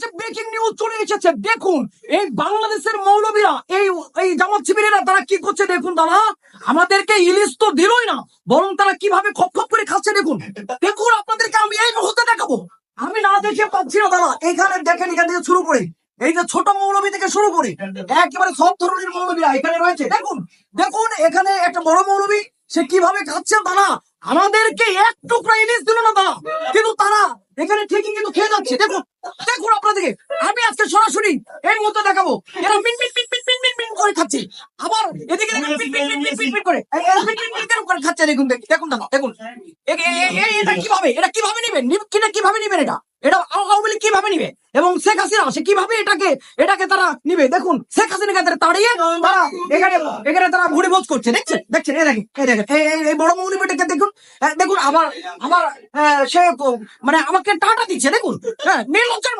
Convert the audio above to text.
কাছে breaking news চলে এসেছে। দেখুন এই বাংলাদেশের মৌলবীরা এই এই জামাত শিবিরেরা তারা কি করছে দেখুন। তারা আমাদেরকে ইলিশ তো দিলই না, বরং তারা কিভাবে খপ খপ করে খাচ্ছে দেখুন। দেখুন আপনাদেরকে আমি এই মুহূর্তে দেখাবো, আমি না দেখে পাচ্ছি না। তারা এখানে দেখেন, এখান থেকে শুরু করে এই যে ছোট মৌলবী থেকে শুরু করে একেবারে সব ধরনের মৌলবীরা এখানে রয়েছে। দেখুন দেখুন এখানে একটা বড় মৌলবী, সে কিভাবে খাচ্ছে। তারা আমাদেরকে এক টুকরা ইলিশ দিল না তারা, কিন্তু তারা এখানে ঠিকই কিন্তু খেয়ে যাচ্ছে। দেখুন দেখুন আপনাদেরকে আমি আজকে সরাসরি এই মুহূর্তে দেখাবো, এরা মিন মিন মিন মিন মিন মিন মিন করে খাচ্ছে। আবার এদিকে দেখুন মিন মিন মিন মিন মিন মিন করে মিন মিন মিন করে খাচ্ছে। দেখুন দেখুন দাদা দেখুন এটা কিভাবে, এটা কিভাবে নেবেন, কিভাবে নেবেন এটা, এটা আওয়ামী লীগ কিভাবে নিবে এবং শেখ হাসিনা সে কিভাবে এটাকে তারা নিবে। দেখুন শেখ হাসিনাকে তাড়িয়ে তারা এখানে তারা ভুড়ি ভোজ করছে। দেখছেন দেখছেন এই দেখেন এই বড় মৌলবীটাকে দেখুন। দেখুন আবার সে মানে আমাকে টাটা দিচ্ছে। দেখুন হ্যাঁ, নির্লজ্জ